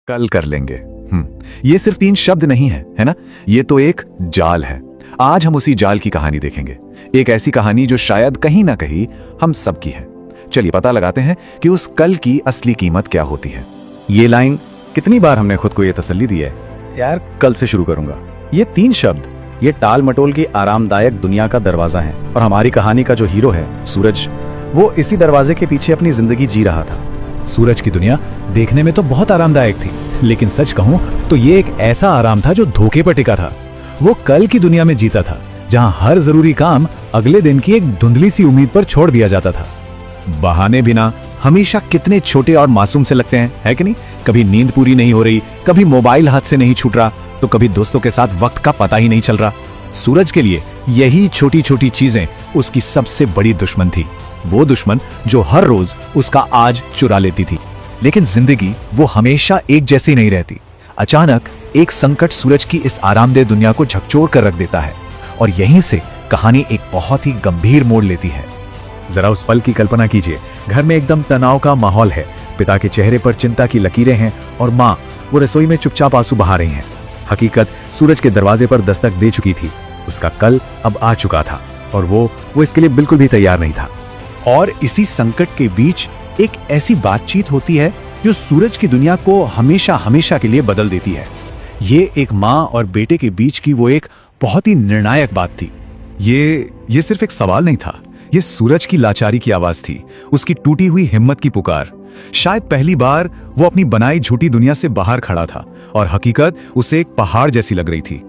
कल कर लेंगे। ये सिर्फ 3 शब्द नहीं है ना? ये तो एक जाल है। आज हम उसी जाल की कहानी देखेंगे, एक ऐसी कहानी जो शायद कहीं ना कहीं हम सब की है। चलिए पता लगाते हैं कि उस कल की असली कीमत क्या होती है। ये लाइन कितनी बार हमने खुद को ये तसल्ली दी है, यार कल से शुरू करूंगा। ये 3 शब्द, ये टाल मटोल की आरामदायक दुनिया का दरवाजा है। और हमारी कहानी का जो हीरो है सूरज, वो इसी दरवाजे के पीछे अपनी जिंदगी जी रहा था। सूरज की दुनिया देखने में तो बहुत आरामदायक थी, लेकिन सच कहूं तो ये एक ऐसा आराम था जो धोखे पर टिका था। वो कल की दुनिया में जीता था, जहां हर जरूरी काम अगले दिन की एक धुंधली सी उम्मीद पर छोड़ दिया जाता था। बहाने बिना हमेशा कितने छोटे और मासूम से लगते हैं, है कि नहीं? कभी नींद पूरी नहीं हो रही, कभी मोबाइल हाथ से नहीं छूट रहा, तो कभी दोस्तों के साथ वक्त का पता ही नहीं चल रहा। सूरज के लिए यही छोटी छोटी चीजें उसकी सबसे बड़ी दुश्मन थी। वो दुश्मन जो हर रोज उसका आज चुरा लेती थी। लेकिन जिंदगी वो हमेशा एक जैसी नहीं रहती। अचानक एक संकट सूरज की इस आरामदेह दुनिया को झकझोर कर रख देता है, और यहीं से कहानी एक बहुत ही गंभीर मोड़ लेती है। जरा उस पल की कल्पना कीजिए। घर में एकदम तनाव का माहौल है। पिता के चेहरे पर चिंता की लकीरें हैं और माँ वो रसोई में चुपचाप आंसू बहा रही हैं। हकीकत सूरज के दरवाजे पर दस्तक दे चुकी थी। उसका कल अब आ चुका था और वो इसके लिए बिल्कुल भी तैयार नहीं था। और इसी संकट के बीच एक ऐसी बातचीत होती है जो सूरज की दुनिया को हमेशा हमेशा के लिए बदल देती है। ये एक माँ और बेटे के बीच की वो एक बहुत ही निर्णायक बात थी। ये सिर्फ एक सवाल नहीं था, ये सूरज की लाचारी की आवाज थी, उसकी टूटी हुई हिम्मत की पुकार। शायद पहली बार वो अपनी बनाई झूठी दुनिया से बाहर खड़ा था और हकीकत उसे एक पहाड़ जैसी लग रही थी।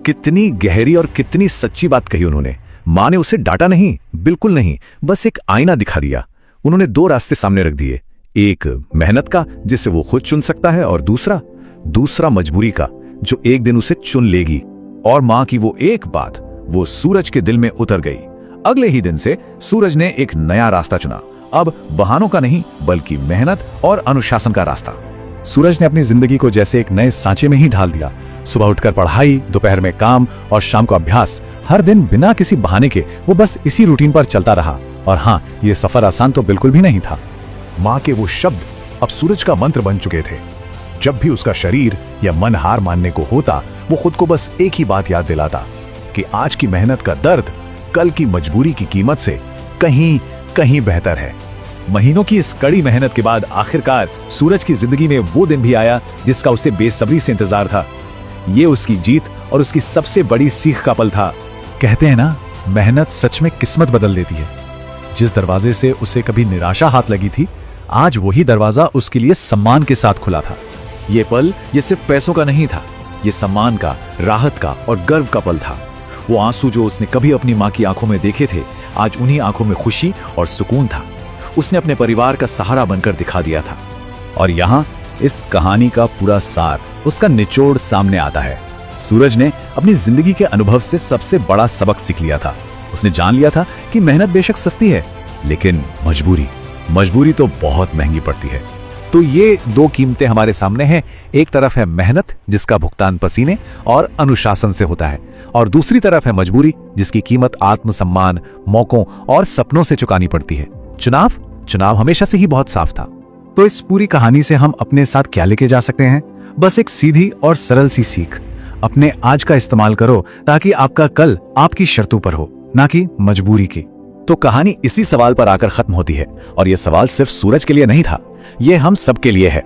कितनी गहरी और कितनी सच्ची बात कही उन्होंने। माँ ने उसे डांटा नहीं, बिल्कुल नहीं, बस एक आईना दिखा दिया। उन्होंने 2 रास्ते सामने रख दिए, एक मेहनत का जिससे वो खुद चुन सकता है, और दूसरा मजबूरी का जो एक दिन उसे चुन लेगी। और माँ की वो एक बात वो सूरज के दिल में उतर गई। अगले ही दिन से सूरज ने एक नया रास्ता चुना। अब बहानों का नहीं, बल्कि मेहनत और अनुशासन का रास्ता। सूरज ने अपनी जिंदगी को जैसे एक नए सांचे में ही ढाल दिया। सुबह उठकर पढ़ाई, दोपहर में काम और शाम को अभ्यास। हर दिन बिना किसी बहाने के वो बस इसी रूटीन पर चलता रहा। और हाँ, ये सफर आसान तो बिल्कुल भी नहीं था। माँ के वो शब्द अब सूरज का मंत्र बन चुके थे। जब भी उसका शरीर या मन हार मानने को होता, वो खुद को बस एक ही बात याद दिलाता कि आज की मेहनत का दर्द कल की मजबूरी की कीमत से कहीं कहीं बेहतर है। महीनों की इस कड़ी मेहनत के बाद आखिरकार सूरज की जिंदगी में वो दिन भी आया जिसका उसे बेसब्री से इंतजार था। ये उसकी जीत और उसकी सबसे बड़ी सीख का पल था। कहते हैं ना, मेहनत सच में किस्मत बदल देती है। जिस दरवाजे से उसे कभी निराशा हाथ लगी थी, आज वही दरवाजा उसके लिए सम्मान के साथ खुला था। ये पल ये सिर्फ पैसों का नहीं था, ये सम्मान का, राहत का और गर्व का पल था। वो आंसू जो उसने कभी अपनी माँ की आंखों में देखे थे, आज उन्हीं आंखों में खुशी और सुकून था। उसने अपने परिवार का सहारा बनकर दिखा दिया था। और यहाँ इस कहानी का पूरा सार, उसका निचोड़ सामने आता है। सूरज ने अपनी जिंदगी के अनुभव से सबसे बड़ा सबक सीख लिया था। उसने जान लिया था कि मेहनत बेशक सस्ती है, लेकिन मजबूरी तो बहुत महंगी पड़ती है। तो ये 2 कीमतें हमारे सामने हैं। एक तरफ है मेहनत, जिसका भुगतान पसीने और अनुशासन से होता है, और दूसरी तरफ है मजबूरी, जिसकी कीमत आत्मसम्मान, मौकों और सपनों से चुकानी पड़ती है। चुनाव हमेशा से ही बहुत साफ था। तो इस पूरी कहानी से हम अपने साथ क्या लेके जा सकते हैं? बस एक सीधी और सरल सी सीख। अपने आज का इस्तेमाल करो ताकि आपका कल आपकी शर्तों पर हो, ना कि मजबूरी की। तो कहानी इसी सवाल पर आकर खत्म होती है, और यह सवाल सिर्फ सूरज के लिए नहीं था, ये हम सबके लिए है।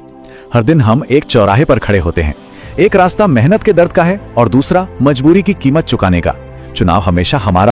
हर दिन हम एक चौराहे पर खड़े होते हैं। एक रास्ता मेहनत के दर्द का है और दूसरा मजबूरी की कीमत चुकाने का। चुनाव हमेशा हमारा